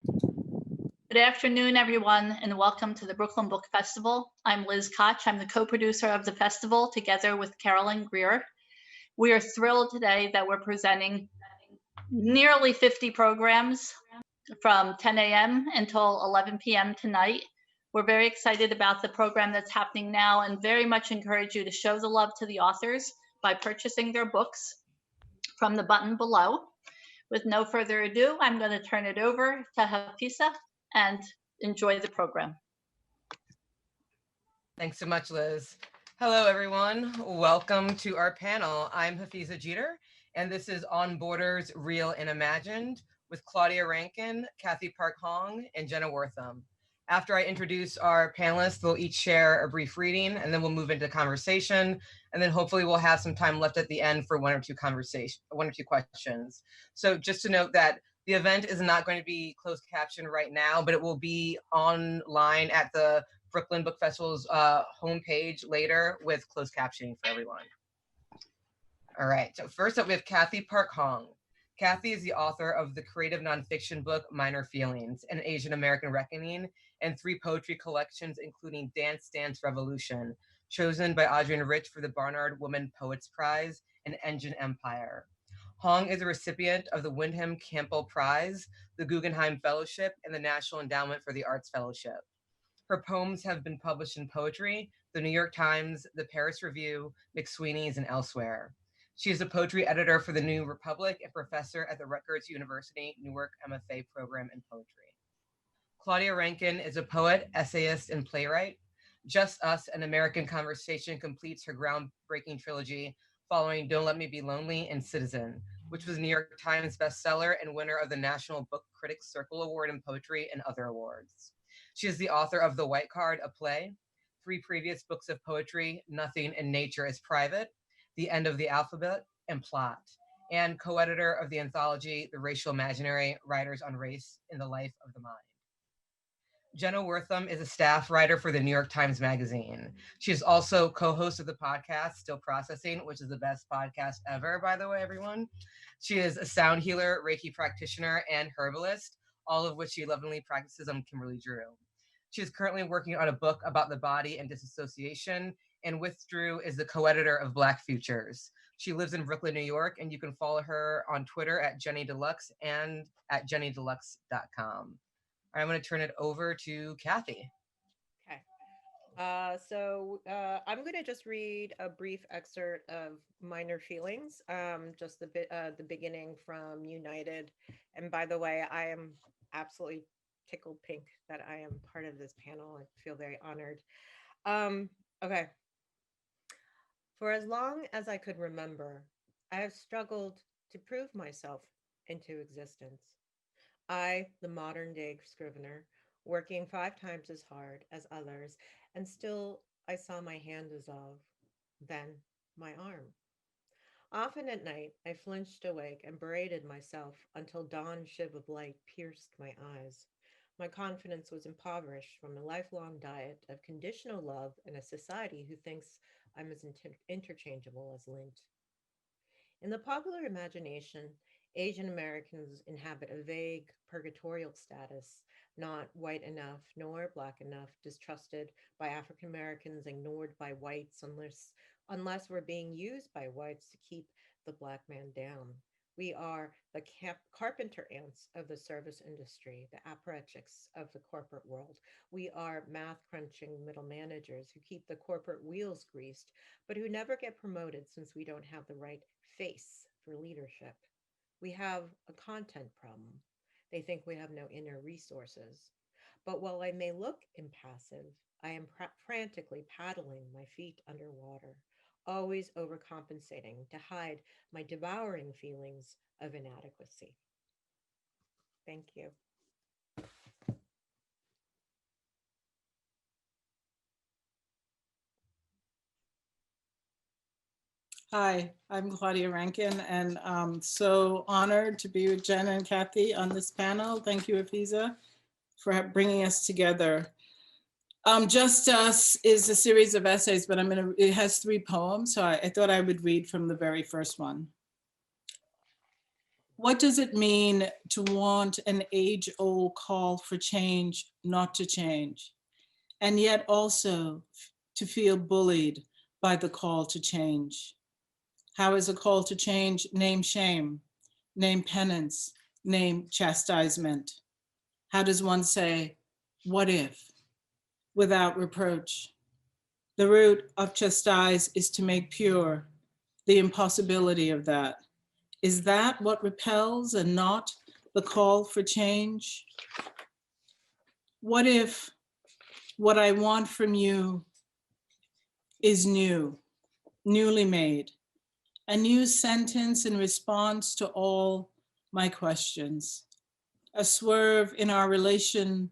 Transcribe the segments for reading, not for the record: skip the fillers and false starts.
Good afternoon, everyone, and welcome to the Brooklyn Book Festival. I'm Liz Koch. I'm the co-producer of the festival together with Carolyn Greer. We are thrilled today that we're presenting nearly 50 programs from 10 a.m. until 11 p.m. tonight. We're very excited about the program that's happening now and very much encourage you to show the love to the authors by purchasing their books from the button below. With no further ado, I'm going to turn it over to Hafizah and enjoy the program. Thanks so much, Liz. Hello, everyone. Welcome to our panel. I'm Hafizah Geter, and this is On Borders, Real and Imagined with Claudia Rankine, Cathy Park Hong, and Jenna Wortham. After I introduce our panelists, they'll each share a brief reading, and then we'll move into conversation, and then hopefully we'll have some time left at the end for one or two questions. So just to note that the event is not going to be closed caption right now, but it will be online at the Brooklyn Book Festival's homepage later with closed captioning for everyone. All right, so first up we have Cathy Park Hong. Cathy is the author of the creative nonfiction book Minor Feelings, An Asian American Reckoning, and 3 poetry collections including Dance Dance Revolution, chosen by Adrienne Rich for the Barnard Women Poets Prize, and Engine Empire. Hong is a recipient of the Wyndham Campbell Prize, the Guggenheim Fellowship, and the National Endowment for the Arts Fellowship. Her poems have been published in Poetry, the New York Times, the Paris Review, McSweeney's, and elsewhere. She is a poetry editor for the New Republic and professor at the Rutgers University Newark MFA program in poetry. Claudia Rankine is a poet, essayist, and playwright. Just Us, An American Conversation completes her groundbreaking trilogy following Don't Let Me Be Lonely and Citizen, which was a New York Times bestseller and winner of the National Book Critics Circle Award in Poetry and other awards. She is the author of The White Card, a play, 3 previous books of poetry, Nothing in Nature is Private, The End of the Alphabet, and Plot, and co-editor of the anthology The Racial Imaginary, Writers on Race in the Life of the Mind. Jenna Wortham is a staff writer for the New York Times Magazine. She is also co-host of the podcast Still Processing, which is the best podcast ever, by the way, everyone. She is a sound healer, Reiki practitioner, and herbalist, all of which she lovingly practices on Kimberly Drew. She is currently working on a book about the body and disassociation, and with Drew is the co-editor of Black Futures. She lives in Brooklyn, New York, and you can follow her on Twitter at Jenny Deluxe and at jennydeluxe.com. I'm going to turn it over to Cathy. Okay. I'm going to just read a brief excerpt of Minor Feelings, just the beginning from United. And by the way, I am absolutely tickled pink that I am part of this panel. I feel very honored. Okay. For as long as I could remember, I have struggled to prove myself into existence. I, the modern day scrivener, working 5 times as hard as others, and still I saw my hand dissolve, then my arm. Often at night, I flinched awake and berated myself until dawn shiv of light pierced my eyes. My confidence was impoverished from a lifelong diet of conditional love in a society who thinks I'm as interchangeable as lint. In the popular imagination, Asian Americans inhabit a vague purgatorial status, not white enough nor black enough, distrusted by African Americans, ignored by whites unless we're being used by whites to keep the black man down. We are the carpenter ants of the service industry, the apparatchiks of the corporate world. We are math crunching middle managers who keep the corporate wheels greased, but who never get promoted since we don't have the right face for leadership. We have a content problem. They think we have no inner resources. But while I may look impassive, I am frantically paddling my feet underwater, always overcompensating to hide my devouring feelings of inadequacy. Thank you. Hi, I'm Claudia Rankine, and I'm so honored to be with Jenna and Cathy on this panel. Thank you, Hafizah, for bringing us together. Just Us is a series of essays, but it has 3 poems, so I thought I would read from the very first one. What does it mean to want an age-old call for change not to change, and yet also to feel bullied by the call to change? How is a call to change name shame, name penance, name chastisement? How does one say, what if, without reproach? The root of chastise is to make pure, the impossibility of that. Is that what repels and not the call for change? What if what I want from you is new, newly made, a new sentence in response to all my questions, a swerve in our relation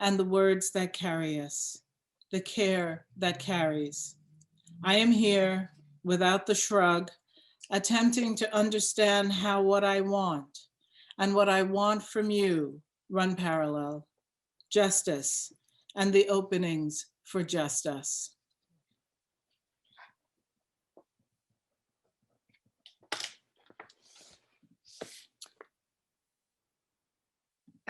and the words that carry us, the care that carries. I am here without the shrug, attempting to understand how what I want and what I want from you run parallel, justice and the openings for just us.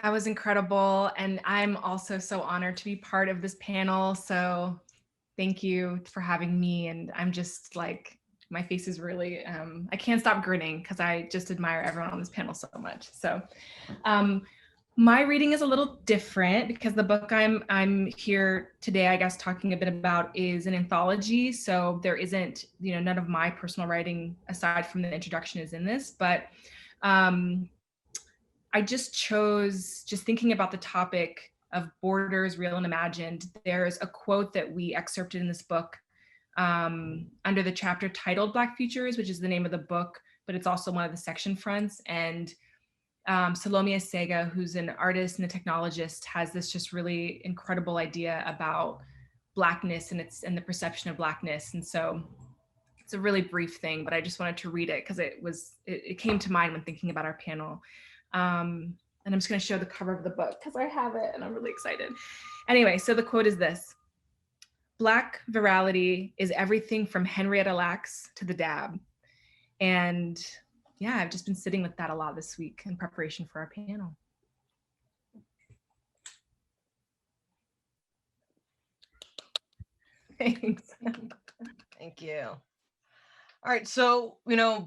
That was incredible. And I'm also so honored to be part of this panel. So thank you for having me. And I'm just like, my face is really, I can't stop grinning because I just admire everyone on this panel so much. So my reading is a little different because the book I'm here today, I guess, talking a bit about is an anthology. So there isn't, none of my personal writing aside from the introduction is in this, but I just chose, just thinking about the topic of borders, real and imagined, there's a quote that we excerpted in this book under the chapter titled Black Futures, which is the name of the book, but it's also one of the section fronts. And Salomia Sega, who's an artist and a technologist, has this just really incredible idea about Blackness and the perception of Blackness. And so it's a really brief thing, but I just wanted to read it because it came to mind when thinking about our panel. And I'm just going to show the cover of the book because I have it and I'm really excited. Anyway, so the quote is this: Black virality is everything from Henrietta Lacks to the dab. And yeah, I've just been sitting with that a lot this week in preparation for our panel. Thanks. Thank you. All right, so,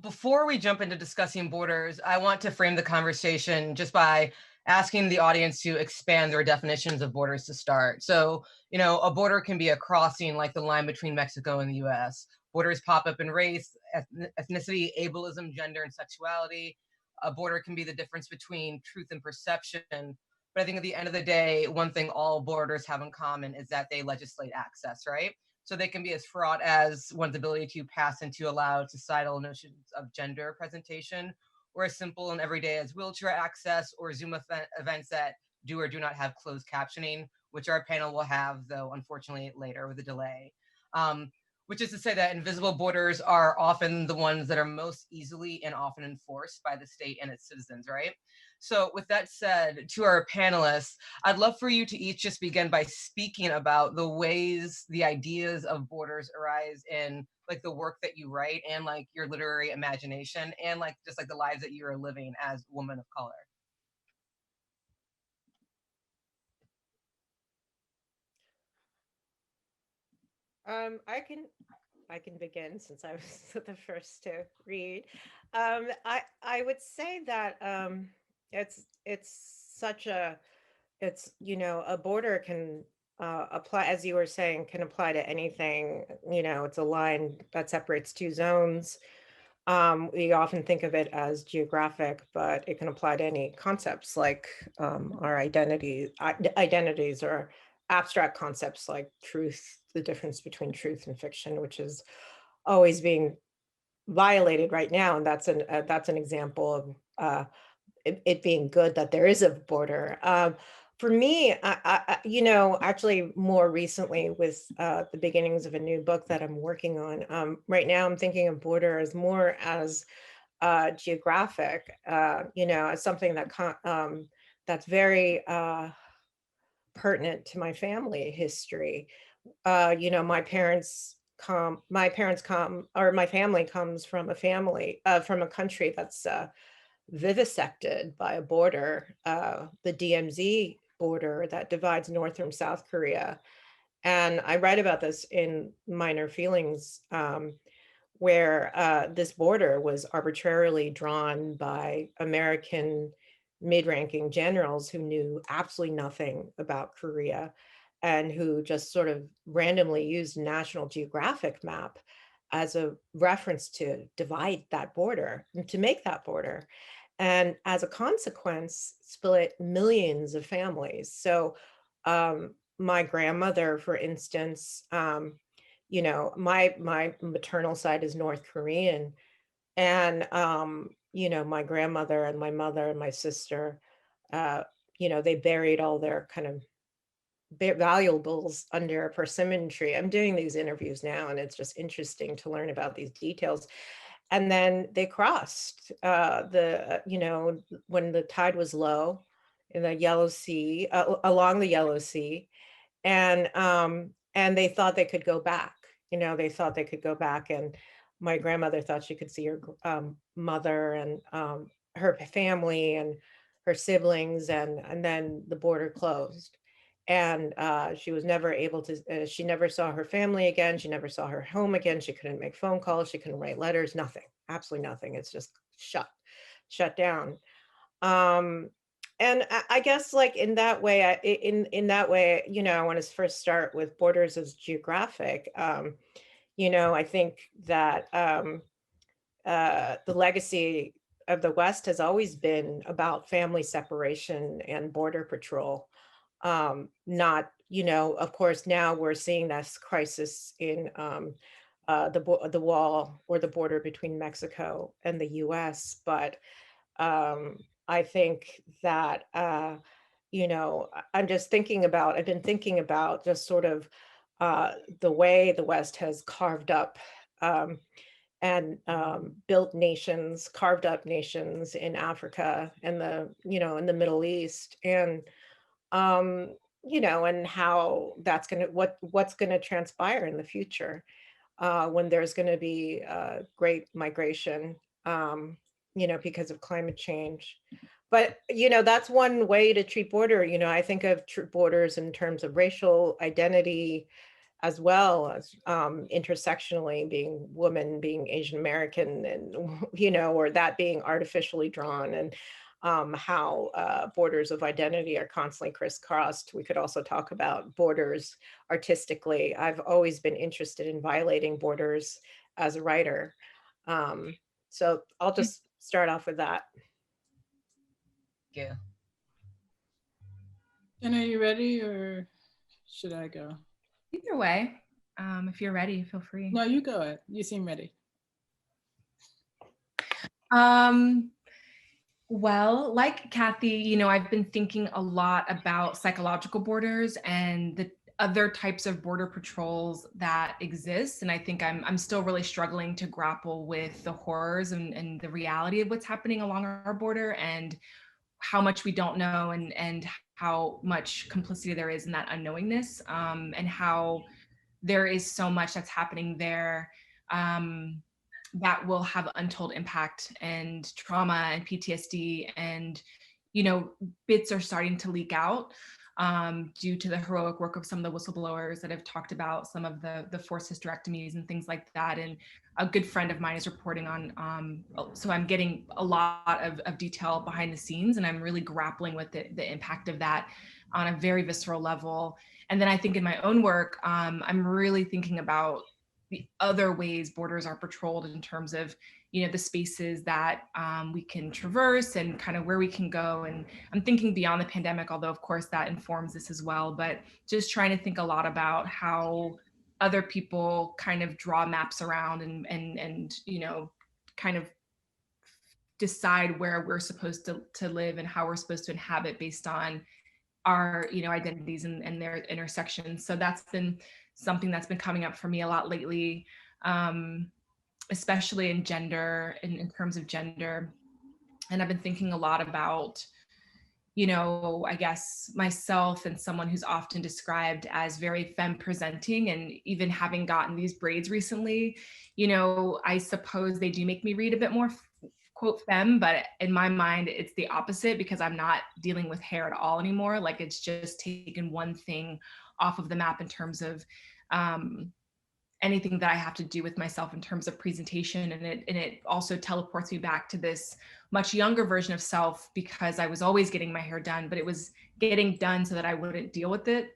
before we jump into discussing borders, I want to frame the conversation just by asking the audience to expand their definitions of borders to start. So, a border can be a crossing like the line between Mexico and the US. Borders pop up in race, ethnicity, ableism, gender, and sexuality. A border can be the difference between truth and perception. But I think at the end of the day, one thing all borders have in common is that they legislate access, right? So they can be as fraught as one's ability to pass into allowed societal notions of gender presentation, or as simple and everyday as wheelchair access or Zoom events that do or do not have closed captioning, which our panel will have, though, unfortunately, later with a delay. Which is to say that invisible borders are often the ones that are most easily and often enforced by the state and its citizens, right? So with that said, to our panelists, I'd love for you to each just begin by speaking about the ways the ideas of borders arise in like the work that you write and like your literary imagination and like just like the lives that you're living as women of color. I can begin since I was the first to read. I would say that a border can apply, as you were saying, can apply to anything. It's a line that separates two zones. We often think of it as geographic, but it can apply to any concepts like our identities or abstract concepts like truth, the difference between truth and fiction, which is always being violated right now. And that's an example of it being good that there is a border. For me, actually more recently with the beginnings of a new book that I'm working on, right now I'm thinking of border as more as geographic, as something that's very pertinent to my family history. My family comes from a country that's vivisected by a border, the DMZ border that divides North from South Korea. And I write about this in Minor Feelings, where this border was arbitrarily drawn by American mid-ranking generals who knew absolutely nothing about Korea and who just sort of randomly used National Geographic map as a reference to divide that border, to make that border. And as a consequence, split millions of families. So my grandmother, for instance, you know, my maternal side is North Korean, and you know, my grandmother and my mother and my sister, uh, you know, they buried all their kind of valuables under a persimmon tree. I'm doing these interviews now, and it's just interesting to learn about these details. And then they crossed you know, when the tide was low in the Yellow Sea, along the Yellow Sea, and they thought they could go back. You know, they thought they could go back, and my grandmother thought she could see her mother and her family and her siblings, and then the border closed, and she was never able to. She never saw her family again. She never saw her home again. She couldn't make phone calls. She couldn't write letters. Nothing. Absolutely nothing. It's just shut down. Um, and I guess, like, in that way, in that way, you know, I want to first start with borders as geographic. You know, I think that the legacy of the West has always been about family separation and border patrol. Not, you know, of course, now we're seeing this crisis in the wall or the border between Mexico and the U.S., but I think that, you know, I'm just thinking about, I've been thinking about just sort of the way the West has carved up and built nations, carved up nations in Africa and the, you know, in the Middle East. And, you know, and how that's going to, what's going to transpire in the future when there's going to be great migration, you know, because of climate change. But, you know, that's one way to treat border. You know, I think of borders in terms of racial identity, as well as intersectionally, being woman, being Asian American, and, you know, or that being artificially drawn, and how borders of identity are constantly crisscrossed. We could also talk about borders artistically. I've always been interested in violating borders as a writer. So I'll just start off with that. Yeah. Jenna, are you ready, or should I go? Either way, if you're ready, feel free. No, you go ahead. You seem ready. Well, like Cathy, you know, I've been thinking a lot about psychological borders and the other types of border patrols that exist. And I think I'm still really struggling to grapple with the horrors and the reality of what's happening along our border, and how much we don't know, and how much complicity there is in that unknowingness, and how there is so much that's happening there that will have untold impact and trauma and PTSD. And, you know, bits are starting to leak out due to the heroic work of some of the whistleblowers that have talked about some of the forced hysterectomies and things like that. And a good friend of mine is reporting on, so I'm getting a lot of detail behind the scenes, and I'm really grappling with the impact of that on a very visceral level. And then I think in my own work, I'm really thinking about the other ways borders are patrolled in terms of, you know, the spaces that we can traverse and kind of where we can go. And I'm thinking beyond the pandemic, although of course that informs this as well, but just trying to think a lot about how other people kind of draw maps around and you know, kind of decide where we're supposed to live and how we're supposed to inhabit based on our, you know, identities and their intersections. So that's been something that's been coming up for me a lot lately, especially in gender, in terms of gender. And I've been thinking a lot about, you know, I guess myself and someone who's often described as very femme presenting, and even having gotten these braids recently, you know, I suppose they do make me read a bit more quote femme, but in my mind, it's the opposite because I'm not dealing with hair at all anymore. Like it's just taken one thing off of the map in terms of anything that I have to do with myself in terms of presentation. And it also teleports me back to this much younger version of self because I was always getting my hair done, but it was getting done so that I wouldn't deal with it.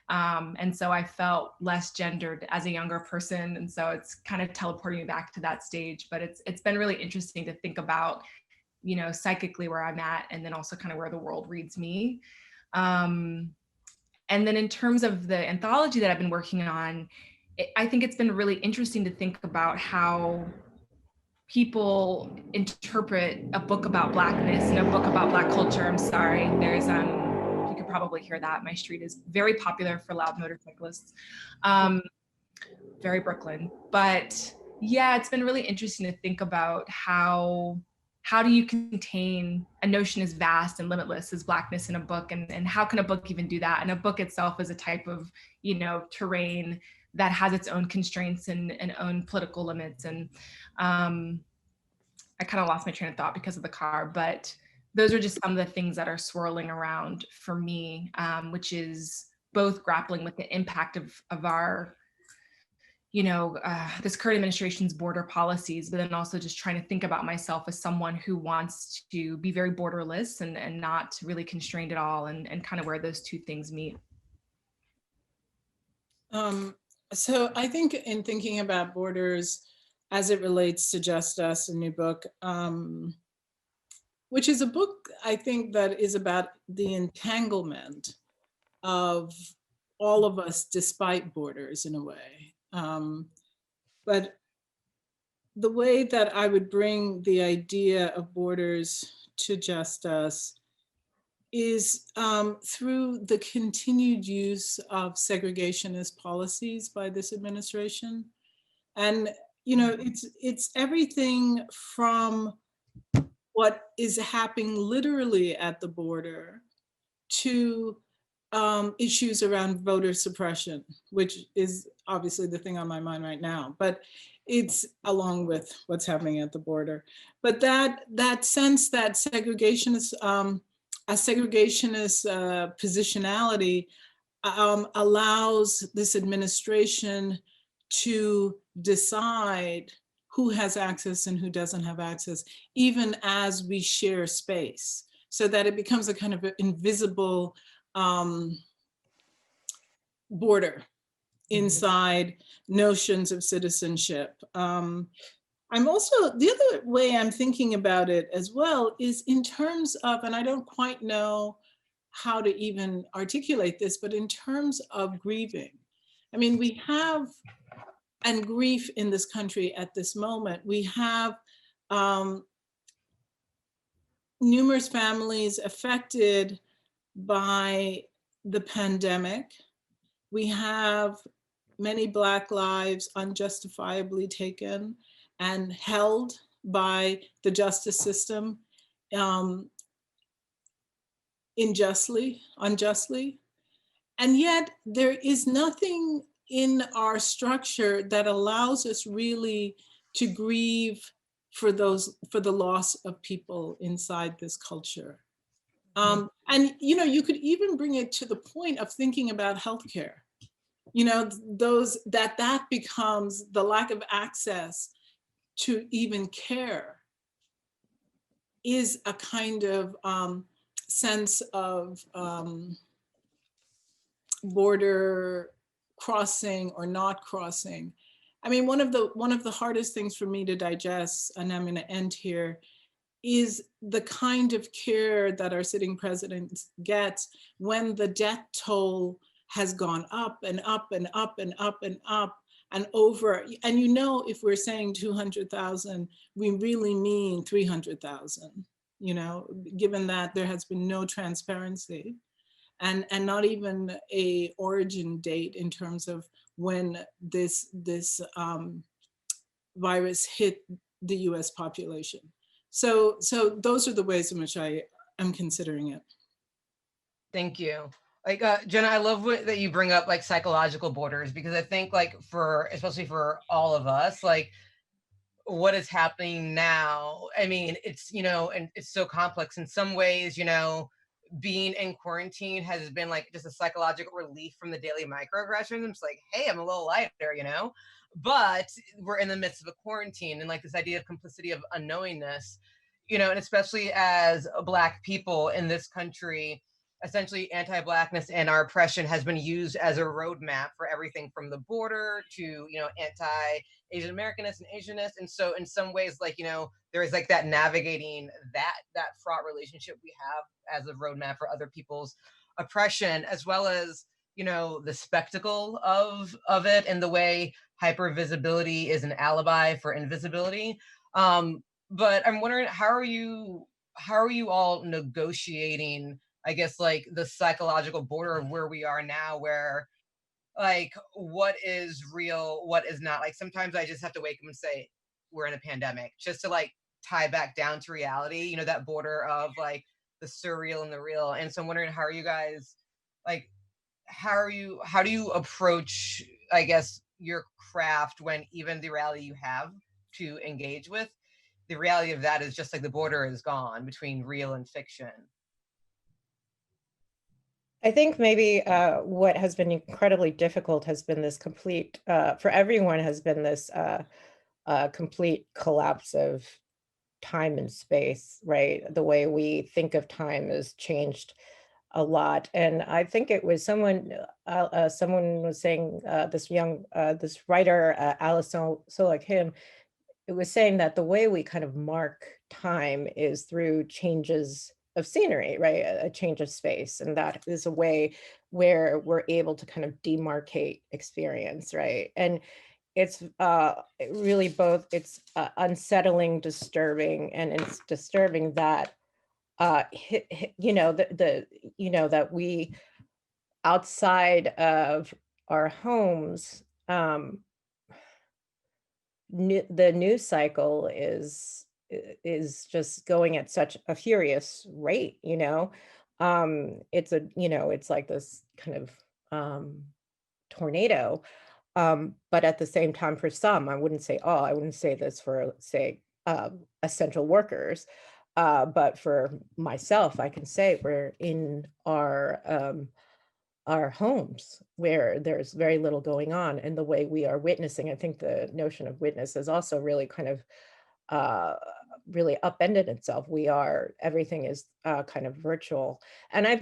And so I felt less gendered as a younger person. And so it's kind of teleporting me back to that stage, but it's been really interesting to think about, you know, psychically where I'm at, and then also kind of where the world reads me. And then in terms of the anthology that I've been working on, I think it's been really interesting to think about how people interpret a book about Blackness and a book about Black culture. I'm sorry, there's you could probably hear that. My street is very popular for loud motorcyclists, very Brooklyn. But yeah, it's been really interesting to think about how do you contain a notion as vast and limitless as Blackness in a book, and how can a book even do that? And a book itself is a type of, you know, terrain that has its own constraints and own political limits. And I kind of lost my train of thought because of the car, but those are just some of the things that are swirling around for me, which is both grappling with the impact of our, you know, this current administration's border policies, but then also just trying to think about myself as someone who wants to be very borderless and not really constrained at all, and kind of where those two things meet. So I think in thinking about borders as it relates to Just Us, a new book, which is a book I think that is about the entanglement of all of us despite borders in a way. But the way that I would bring the idea of borders to Just Us is through the continued use of segregationist policies by this administration. And, you know, it's everything from what is happening literally at the border to issues around voter suppression, which is obviously the thing on my mind right now, but it's along with what's happening at the border. But that sense that segregationist, a segregationist positionality allows this administration to decide who has access and who doesn't have access, even as we share space, so that it becomes a kind of invisible border inside notions of citizenship. I'm also, the other way I'm thinking about it as well is in terms of, and I don't quite know how to even articulate this, but in terms of grieving. I mean, we have, and grief in this country at this moment, we have numerous families affected by the pandemic. We have many Black lives unjustifiably taken and held by the justice system unjustly. And yet there is nothing in our structure that allows us really to grieve for the loss of people inside this culture. And you know, you could even bring it to the point of thinking about healthcare. You know, that becomes the lack of access to even care is a kind of sense of border crossing or not crossing. I mean, one of the hardest things for me to digest, and I'm going to end here, is the kind of care that our sitting president gets when the death toll has gone up and up and up and up and up and over. And you know, if we're saying 200,000, we really mean 300,000, you know, given that there has been no transparency and not even a origin date in terms of when this virus hit the US population. So those are the ways in which I am considering it. Thank you. Like, Jenna, I love that you bring up like psychological borders, because I think like especially for all of us, like what is happening now. I mean, it's, and it's so complex in some ways, being in quarantine has been like just a psychological relief from the daily microaggressions. It's like, hey, I'm a little lighter. But we're in the midst of a quarantine, and like this idea of complicity of unknowingness, and especially as Black people in this country, essentially anti-Blackness and our oppression has been used as a roadmap for everything from the border to, anti-Asian Americanness and Asianness. And so in some ways, like, there is like that navigating that fraught relationship we have as a roadmap for other people's oppression, as well as, the spectacle of it, and the way hypervisibility is an alibi for invisibility. But I'm wondering, how are you all negotiating, I guess, like the psychological border of where we are now, where like what is real, what is not? Like sometimes I just have to wake up and say we're in a pandemic, just to like tie back down to reality, that border of like the surreal and the real. And so I'm wondering, how are you guys, like, how do you approach, I guess, your craft when even the reality you have to engage with, the reality of that is just like the border is gone between real and fiction? I think maybe what has been incredibly difficult has been this complete, for everyone, has been this complete collapse of time and space, right? The way we think of time has changed a lot. And I think it was someone was saying, this writer, Alice Sola Kim, it was saying that the way we kind of mark time is through changes of scenery, right? A change of space. And that is a way where we're able to kind of demarcate experience, right? And it's really both, it's unsettling, disturbing, and it's disturbing that that we, outside of our homes, the news cycle is just going at such a furious rate. It's like this kind of tornado, but at the same time, for some, I wouldn't say all, I wouldn't say this for, say, essential workers, but for myself, I can say we're in our homes where there's very little going on, and the way we are witnessing, I think the notion of witness has also really kind of really upended itself. Everything is kind of virtual. And I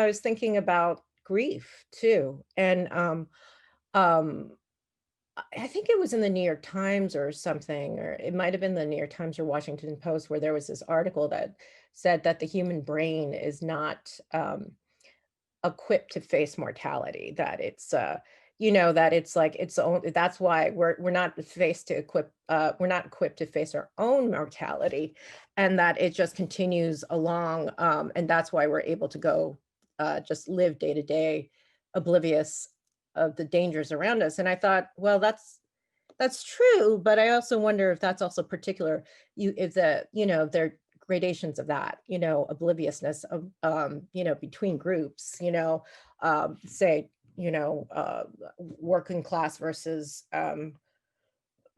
was thinking about grief too. And I think it was in the New York Times or something, or it might have been the New York Times or Washington Post, where there was this article that said that the human brain is not equipped to face mortality, that it's that it's like its own, that's why we're not equipped to face our own mortality, and that it just continues along, and that's why we're able to go just live day to day, oblivious of the dangers around us. And I thought, well, that's true, but I also wonder if that's also particular, if there gradations of that, obliviousness of, between groups, say, working class versus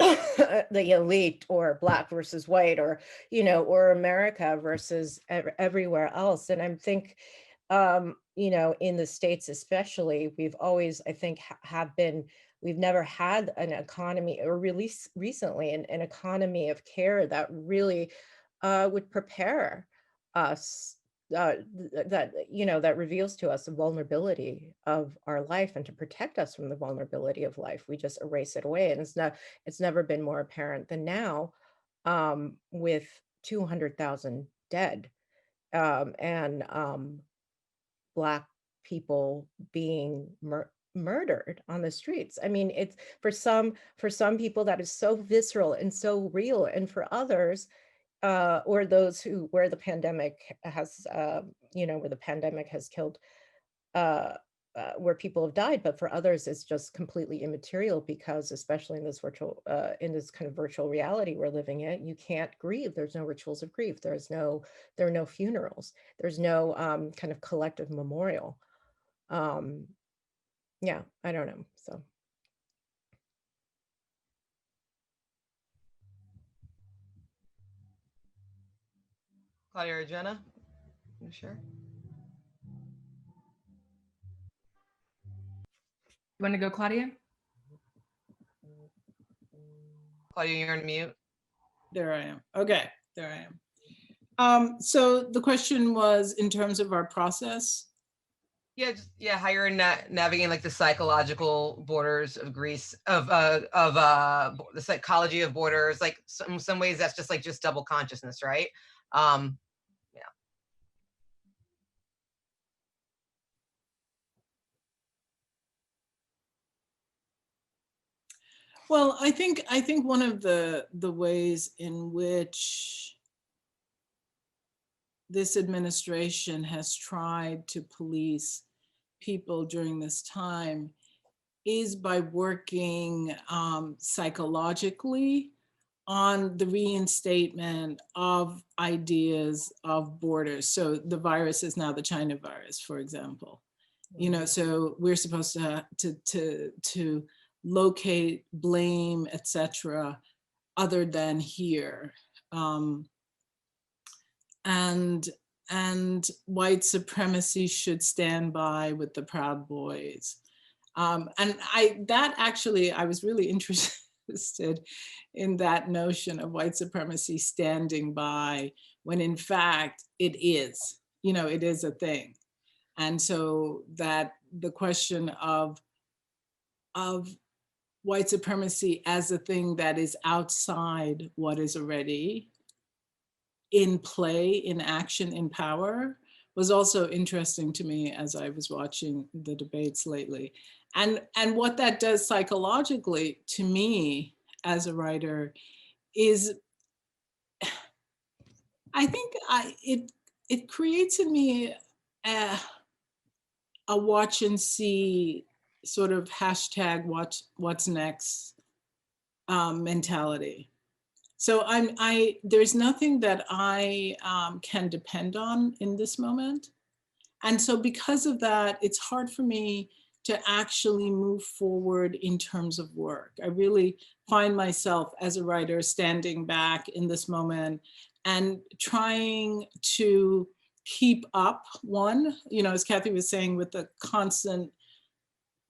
the elite, or Black versus white, or, or America versus everywhere else. And I think, in the States especially, we've always, I think, we've never had an economy, or really recently, an economy of care that really would prepare us, that reveals to us the vulnerability of our life, and to protect us from the vulnerability of life. We just erase it away. And it's never been more apparent than now, with 200,000 dead, and Black people being murdered on the streets. I mean, it's for some people that is so visceral and so real, and for others, or those where the pandemic has, where the pandemic has killed, where people have died, but for others, it's just completely immaterial, because especially in this kind of virtual reality we're living in, you can't grieve. There's no rituals of grief. There are no funerals. There's no kind of collective memorial. Yeah, I don't know. So. Claudia or Jenna? You sure? You want to go, Claudia? Claudia, you're on mute. There I am. Okay, there I am. So the question was in terms of our process. Yeah, how you're navigating like the psychological borders of Greece, of the psychology of borders. Like some ways that's just double consciousness, right? Yeah. Well, I think one of the ways in which this administration has tried to police people during this time is by working psychologically on the reinstatement of ideas of borders. So the virus is now the China virus, for example. You know, so we're supposed to locate, blame, etc., other than here. And white supremacy should stand by with the Proud Boys. And I was really interested in that notion of white supremacy standing by when in fact it is, you know, it is a thing. And so that the question of white supremacy as a thing that is outside what is already in play, in action, in power, was also interesting to me as I was watching the debates lately. And what that does psychologically to me as a writer is, I think it creates in me a watch and see sort of hashtag what's next mentality. So there's nothing that I can depend on in this moment. And so because of that, it's hard for me to actually move forward in terms of work. I really find myself as a writer standing back in this moment and trying to keep up, one, you know, as Cathy was saying, with the constant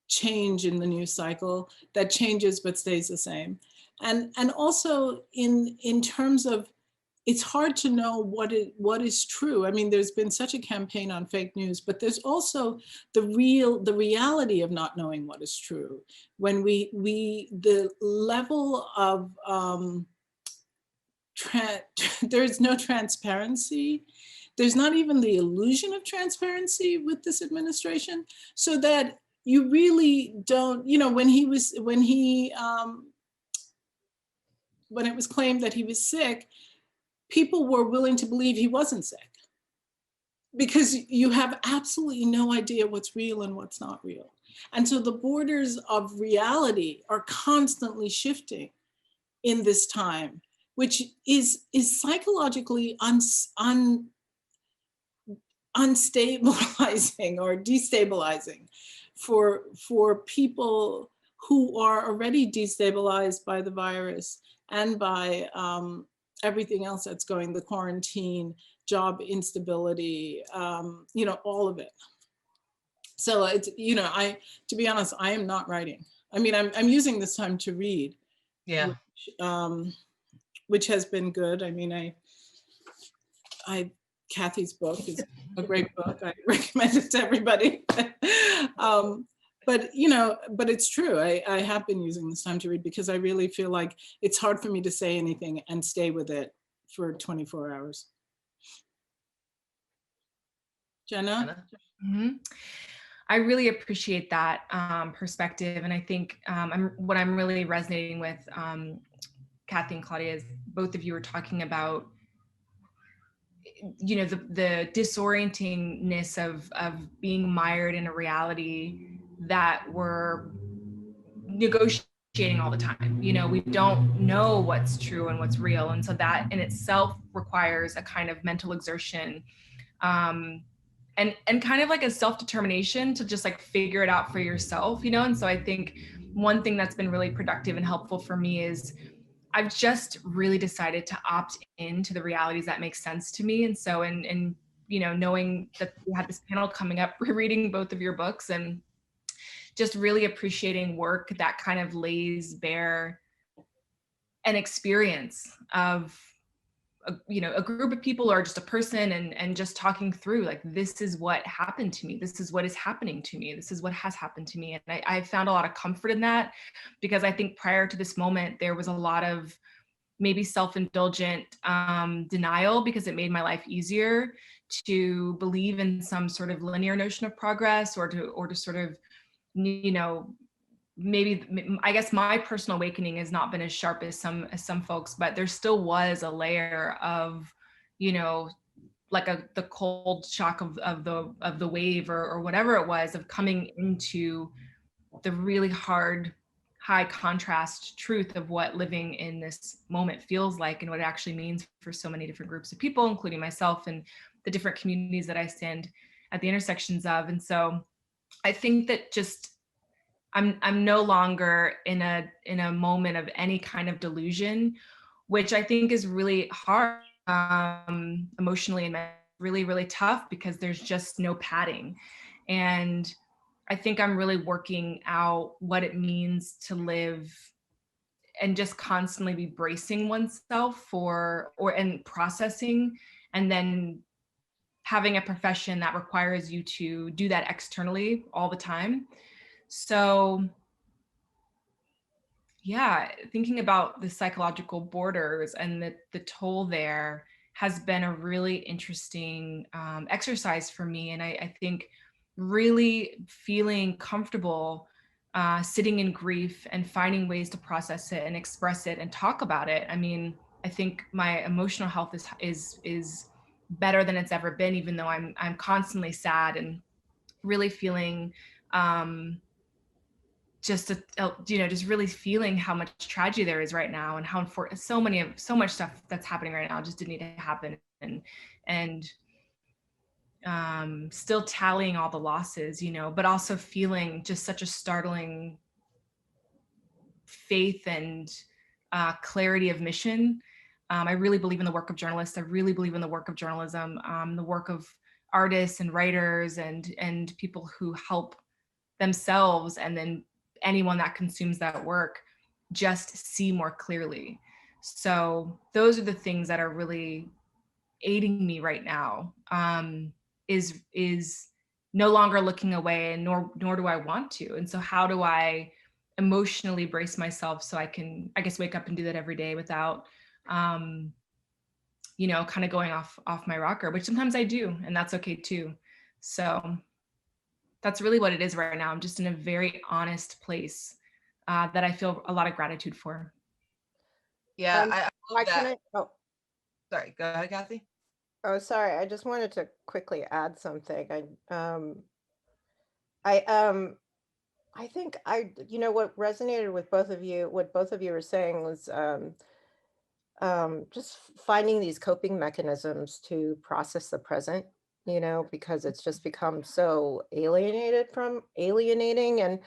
change in the news cycle that changes but stays the same. And also in terms of, it's hard to know what is true. I mean, there's been such a campaign on fake news, but there's also the reality of not knowing what is true. When the level of, there's no transparency. There's not even the illusion of transparency with this administration, so that you really don't, you know, when it was claimed that he was sick, people were willing to believe he wasn't sick because you have absolutely no idea what's real and what's not real. And so the borders of reality are constantly shifting in this time, which is psychologically unstabilizing or destabilizing for people who are already destabilized by the virus and by everything else that's going, the quarantine, job instability, you know, all of it. So it's, you know, to be honest, I am not writing. I mean, I'm using this time to read. Yeah. Which has been good. I mean, Cathy's book is a great book. I recommend it to everybody. But, you know, but it's true. I have been using this time to read because I really feel like it's hard for me to say anything and stay with it for 24 hours. Jenna? Mm-hmm. I really appreciate that perspective. And I think what I'm really resonating with, Cathy and Claudia, is both of you were talking about, you know, the disorientingness of being mired in a reality that we're negotiating all the time. You know, we don't know what's true and what's real. And so that in itself requires a kind of mental exertion, and kind of like a self-determination to just like figure it out for yourself, you know? And so I think one thing that's been really productive and helpful for me is I've just really decided to opt into the realities that make sense to me. And so in you know, knowing that we had this panel coming up, rereading both of your books and just really appreciating work that kind of lays bare an experience of a group of people or just a person, and just talking through like, this is what happened to me, this is what is happening to me, this is what has happened to me. And I found a lot of comfort in that, because I think prior to this moment there was a lot of maybe self-indulgent denial, because it made my life easier to believe in some sort of linear notion of progress, or to sort of, you know, maybe, I guess my personal awakening has not been as sharp as some folks, but there still was a layer of, you know, like the cold shock of the wave, or whatever it was, of coming into the really hard, high contrast truth of what living in this moment feels like, and what it actually means for so many different groups of people, including myself, and the different communities that I stand at the intersections of. And so I think that just I'm no longer in a moment of any kind of delusion, which I think is really hard emotionally, and really, really tough, because there's just no padding. And I think I'm really working out what it means to live and just constantly be bracing oneself and processing, and then having a profession that requires you to do that externally all the time. So yeah, thinking about the psychological borders and the toll there has been a really interesting exercise for me. And I think really feeling comfortable sitting in grief and finding ways to process it and express it and talk about it. I mean, I think my emotional health is better than it's ever been, even though I'm constantly sad, and really feeling just just really feeling how much tragedy there is right now, and how important so much stuff that's happening right now just didn't need to happen, and still tallying all the losses, but also feeling just such a startling faith and clarity of mission. I really believe in the work of journalists. I really believe in the work of journalism, the work of artists and writers and people who help themselves, and then anyone that consumes that work, just see more clearly. So those are the things that are really aiding me right now, is no longer looking away, and nor do I want to. And so how do I emotionally brace myself so I can, I guess, wake up and do that every day without kind of going off my rocker, which sometimes I do, and that's okay too. So that's really what it is right now. I'm just in a very honest place that I feel a lot of gratitude for. Yeah, I love that. Oh, Sorry, go ahead, Cathy. oh, sorry. I just wanted to quickly add something. I think what resonated with both of you, what both of you were saying, was just finding these coping mechanisms to process the present, because it's just become so alienating. And,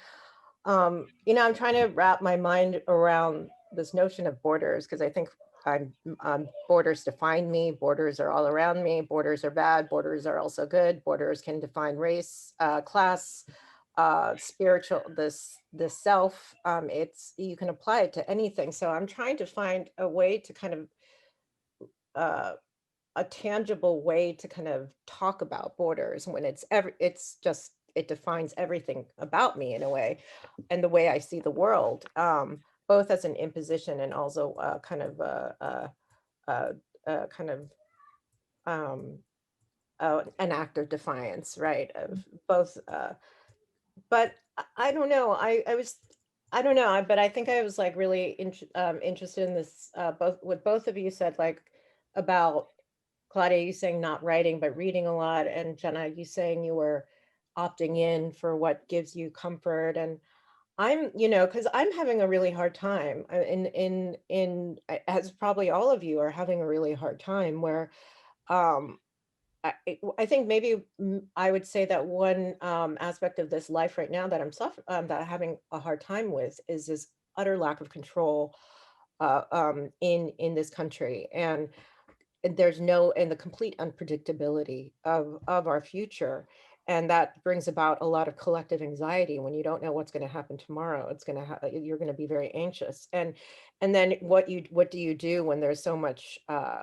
I'm trying to wrap my mind around this notion of borders, because I think borders define me. Borders are all around me. Borders are bad. Borders are also good. Borders can define race, class, spiritual, this self. You can apply it to anything. So I'm trying to find a way to kind of a tangible way to kind of talk about borders when it defines everything about me in a way, and the way I see the world, both as an imposition and also kind of an act of defiance, right? Of both. But I don't know. I don't know. But I think I was like really interested in this. What both of you said, like about Claudia, you saying not writing but reading a lot, and Jenna, you saying you were opting in for what gives you comfort. And I'm, because I'm having a really hard time as probably all of you are having a really hard time, where I think maybe I would say that one aspect of this life right now that I'm having a hard time with is this utter lack of control in this country, and there's the complete unpredictability of our future. And that brings about a lot of collective anxiety. When you don't know what's going to happen tomorrow, you're going to be very anxious. And then what do you do when there's so much,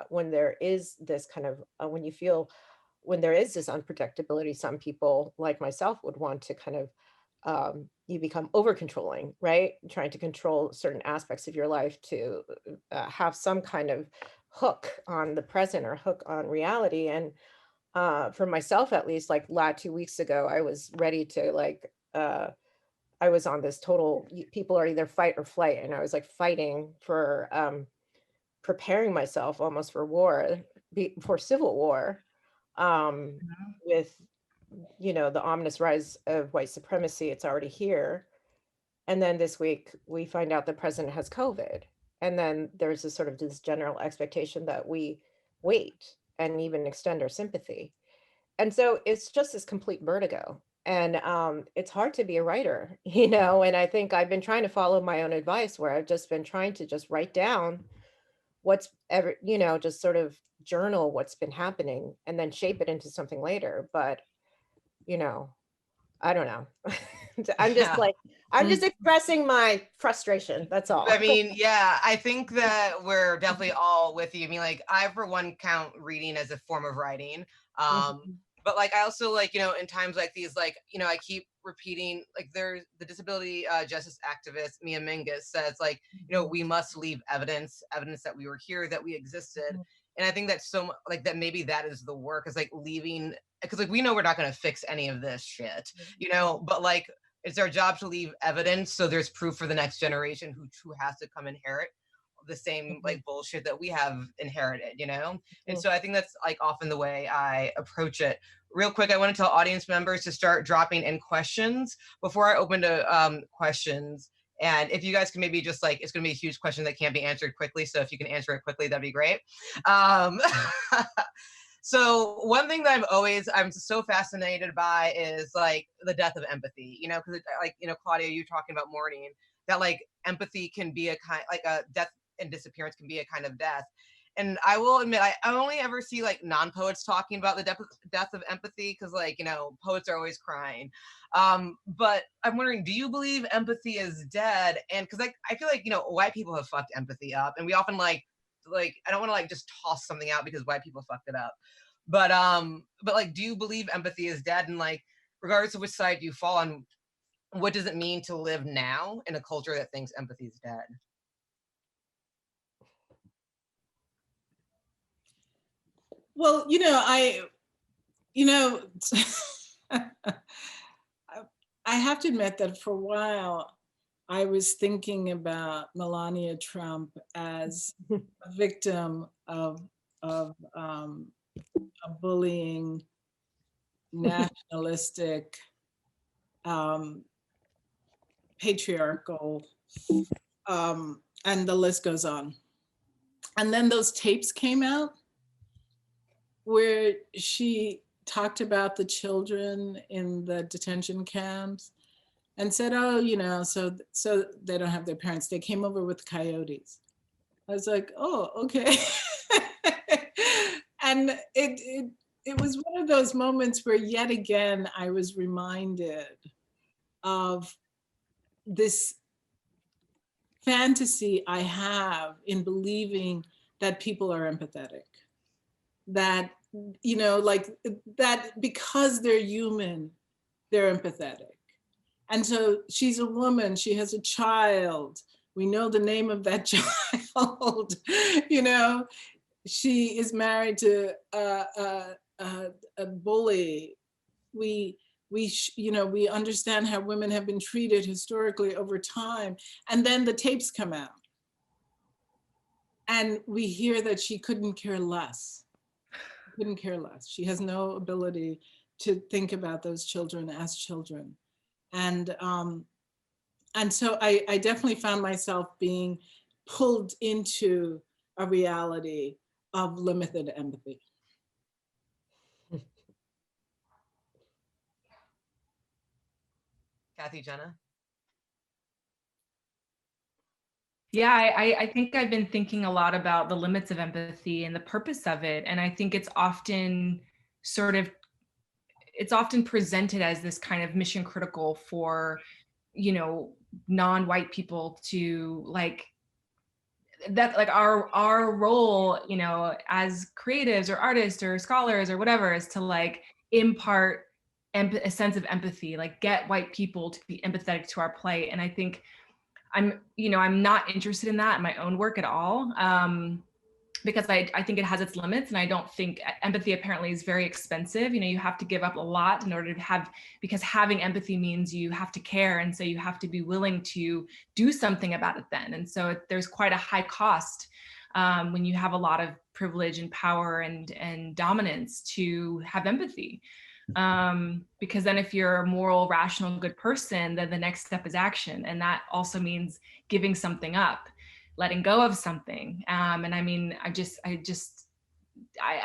when there is this kind of, when there is this unpredictability? Some people like myself would want to kind of, you become over controlling, right? Trying to control certain aspects of your life to have some kind of hook on the present or hook on reality. And for myself, at least, like 2 weeks ago, I was ready to I was on this total, people are either fight or flight. And I was like fighting for preparing myself almost for war, for civil war, with, the ominous rise of white supremacy. It's already here. And then this week we find out the president has COVID. And then there's this sort of this general expectation that we wait and even extend our sympathy. And so it's just this complete vertigo. And it's hard to be a writer, and I think I've been trying to follow my own advice, where I've just been trying to just write down what's ever, just sort of journal what's been happening and then shape it into something later. But, I don't know. I'm just Yeah. I'm just expressing my frustration. That's all. I mean, yeah, I think that we're definitely all with you. I mean, like, I, for one, count reading as a form of writing. But like, I also in times like these, I keep repeating, like, there's the disability justice activist Mia Mingus says, like, we must leave evidence that we were here, that we existed. And I think that's so like that maybe that is the work, is like leaving, because like we know we're not going to fix any of this shit, but like it's our job to leave evidence so there's proof for the next generation who has to come inherit the same like bullshit that we have inherited, And so I think that's like often the way I approach it. Real quick, I want to tell audience members to start dropping in questions before I open to questions. And if you guys can maybe just it's going to be a huge question that can't be answered quickly. So if you can answer it quickly, that'd be great. So one thing that I'm so fascinated by is like the death of empathy, because Claudia, you talking about mourning, that like empathy can be a kind, like a death and disappearance can be a kind of death. And I will admit, I only ever see like non-poets talking about the death of empathy, because poets are always crying. But I'm wondering, do you believe empathy is dead? And because I feel like, white people have fucked empathy up, and we often like I don't want to like just toss something out because white people fucked it up. But like, do you believe empathy is dead? And like, regardless of which side you fall on, what does it mean to live now in a culture that thinks empathy is dead? Well, I have to admit that for a while, I was thinking about Melania Trump as a victim of a bullying, nationalistic, patriarchal, and the list goes on. And then those tapes came out where she talked about the children in the detention camps and said, oh, so they don't have their parents. They came over with coyotes. I was like, oh, okay. And it was one of those moments where yet again, I was reminded of this fantasy I have in believing that people are empathetic, that, like that because they're human, they're empathetic. And so she's a woman, she has a child. We know the name of that child, she is married to a bully. We understand how women have been treated historically over time. And then the tapes come out. And we hear that she couldn't care less. Couldn't care less. She has no ability to think about those children as children. And so I definitely found myself being pulled into a reality of limited empathy. Cathy, Jenna? Yeah, I think I've been thinking a lot about the limits of empathy and the purpose of it. And I think it's often sort of, it's often presented as this kind of mission critical for, you know, non-white people to like, that like our role, you know, as creatives or artists or scholars or whatever, is to like impart a sense of empathy, like get white people to be empathetic to our plight. And I think I'm not interested in that in my own work at all. Because I think it has its limits, and I don't think empathy apparently is very expensive. You know, you have to give up a lot in order to have, because having empathy means you have to care. And so you have to be willing to do something about it then. And so there's quite a high cost when you have a lot of privilege and power and dominance to have empathy. Because then if you're a moral, rational, good person, then the next step is action. And that also means giving something up, letting go of something. And I mean, I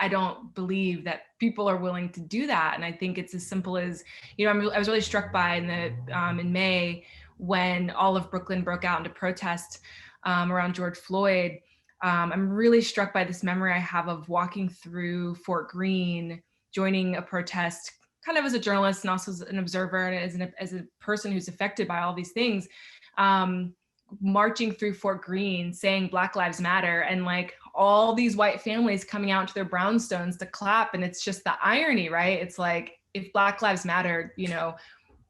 don't believe that people are willing to do that. And I think it's as simple as, you know, I was really struck by in May when all of Brooklyn broke out into protest around George Floyd. I'm really struck by this memory I have of walking through Fort Greene, joining a protest, kind of as a journalist and also as an observer and as a person who's affected by all these things. Marching through Fort Greene saying Black Lives Matter, and like all these white families coming out to their brownstones to clap. And it's just the irony, right? It's like, if Black Lives Matter, you know,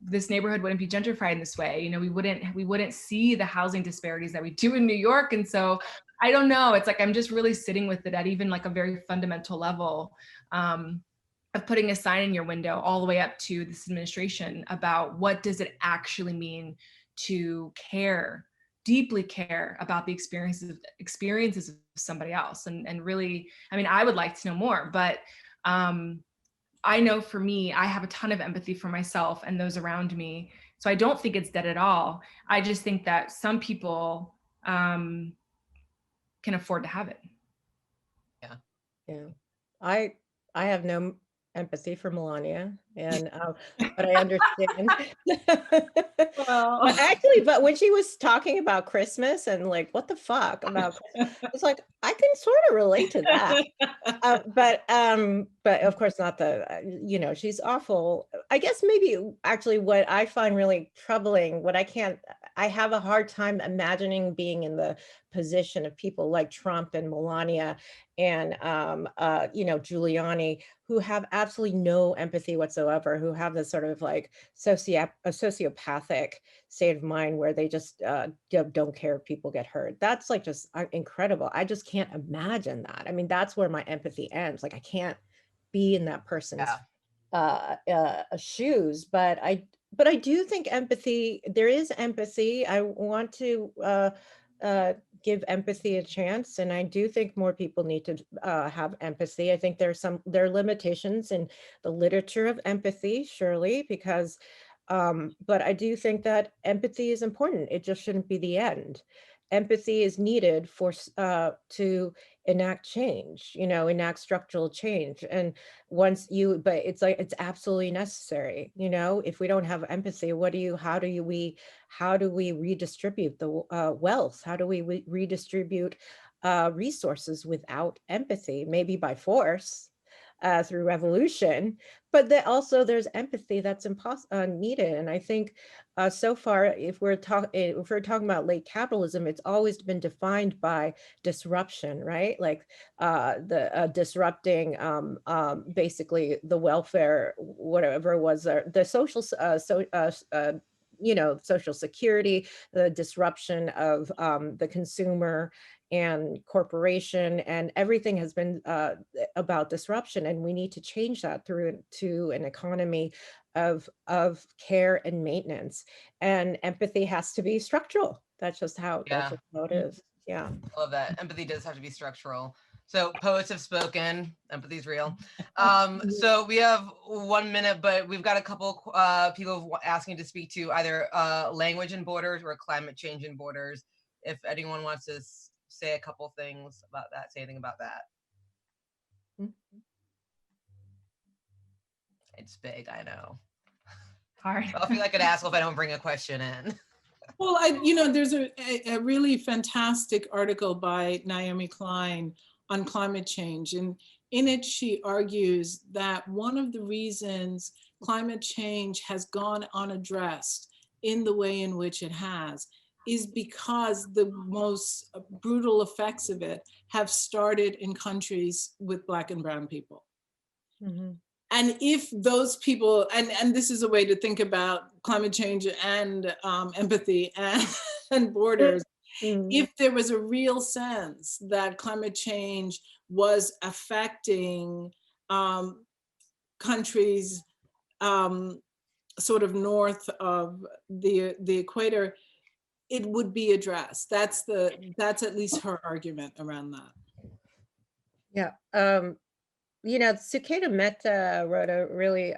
this neighborhood wouldn't be gentrified in this way. You know, we wouldn't see the housing disparities that we do in New York. And so I don't know, it's like, I'm just really sitting with it at even like a very fundamental level, of putting a sign in your window all the way up to this administration about what does it actually mean to care, deeply care about the experiences of somebody else. And really, I mean, I would like to know more, but I know for me, I have a ton of empathy for myself and those around me. So I don't think it's dead at all. I just think that some people can afford to have it. Yeah. Yeah. I have no empathy for Melania, and but I understand. Well, But actually, but when she was talking about Christmas and like, what the fuck about Christmas, it's like I can sort of relate to that. But of course not the you know, she's awful. I guess maybe actually what I find really troubling, I have a hard time imagining being in the position of people like Trump and Melania and you know, Giuliani, who have absolutely no empathy whatsoever, who have this sort of like a sociopathic state of mind where they just don't care if people get hurt. That's like just incredible. I just can't imagine that. I mean, that's where my empathy ends. Like I can't be in that person's shoes, but I do think empathy, there is empathy. I want to give empathy a chance, and I do think more people need to have empathy. I think there are limitations in the literature of empathy, surely, because but I do think that empathy is important. It just shouldn't be the end. Empathy is needed for to enact change, you know, enact structural change. And but it's like, it's absolutely necessary. You know, if we don't have empathy, how do we redistribute the wealth? How do we redistribute resources without empathy? Maybe by force, through revolution, but also there's empathy that's needed. And I think so far, if we're talking about late capitalism, it's always been defined by disruption, right? Like the disrupting basically the welfare, whatever was the social you know, social security, the disruption of the consumer and corporation, and everything has been about disruption. And we need to change that through to an economy of care and maintenance. And empathy has to be structural. That's just how it is. Yeah. I love that. Empathy does have to be structural. So poets have spoken, empathy's real. So we have 1 minute, but we've got a couple people asking to speak to either language and borders or climate change and borders. If anyone wants to say a couple things about that, say anything about that. It's big, I know. Hard. I'll feel like an asshole if I don't bring a question in. Well, there's a really fantastic article by Naomi Klein on climate change. And in it, she argues that one of the reasons climate change has gone unaddressed in the way in which it has is because the most brutal effects of it have started in countries with Black and brown people. Mm-hmm. And if those people, and this is a way to think about climate change and empathy and borders, if there was a real sense that climate change was affecting countries sort of north of the equator, it would be addressed. That's at least her argument around that. Yeah. Suketa Mehta wrote a really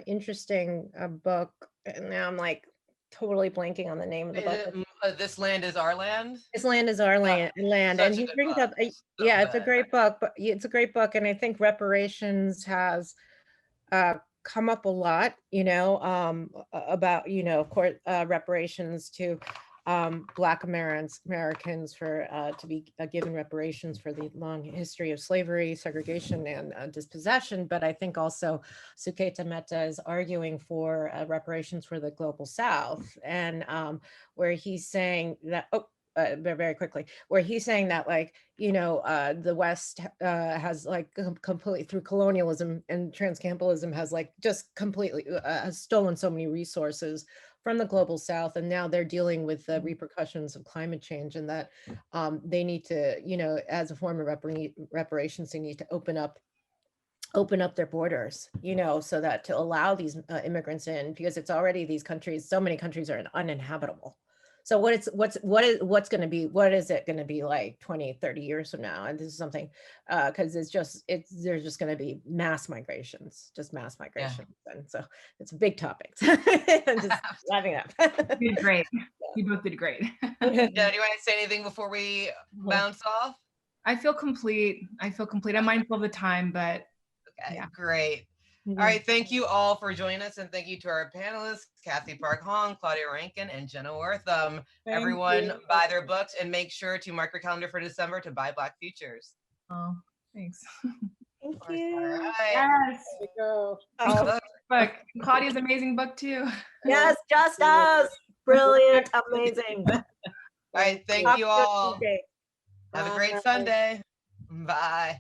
interesting book, and now I'm like totally blanking on the name of the book. This Land is Our Land? This Land is Our Land. And he brings up, yeah, it's a great book, but it's a great book. And I think reparations has come up a lot, about, of course, reparations to Black Americans for to be given reparations for the long history of slavery, segregation, and dispossession. But I think also Suketa Mehta is arguing for reparations for the global South, and where he's saying that, very quickly, where he's saying that, like, the West has, like, completely, through colonialism and transcampitalism, has, like, just completely has stolen so many resources from the global South, and now they're dealing with the repercussions of climate change, and that they need to, as a form of reparations, they need to open up their borders, so that to allow these immigrants in, because it's already, these countries, so many countries are uninhabitable. So what is it going to be like 20, 30 years from now? And this is something, because there's just going to be mass migrations. Yeah. And so it's a big topic. I'm just laughing up. You did great. You both did great. Do you want to say anything before we bounce off? I feel complete. I'm mindful of the time, but okay, yeah. Great. All right, thank you all for joining us, and thank you to our panelists, Cathy Park Hong, Claudia Rankine, and Jenna Wortham. Everyone, buy their books and make sure to mark your calendar for December to buy Black Futures. Oh, thanks. Thank you. All right. Yes. There we go. Book. Claudia's amazing book too. Yes, just us. Brilliant, amazing. All right, thank you all. Have a great Sunday. Bye.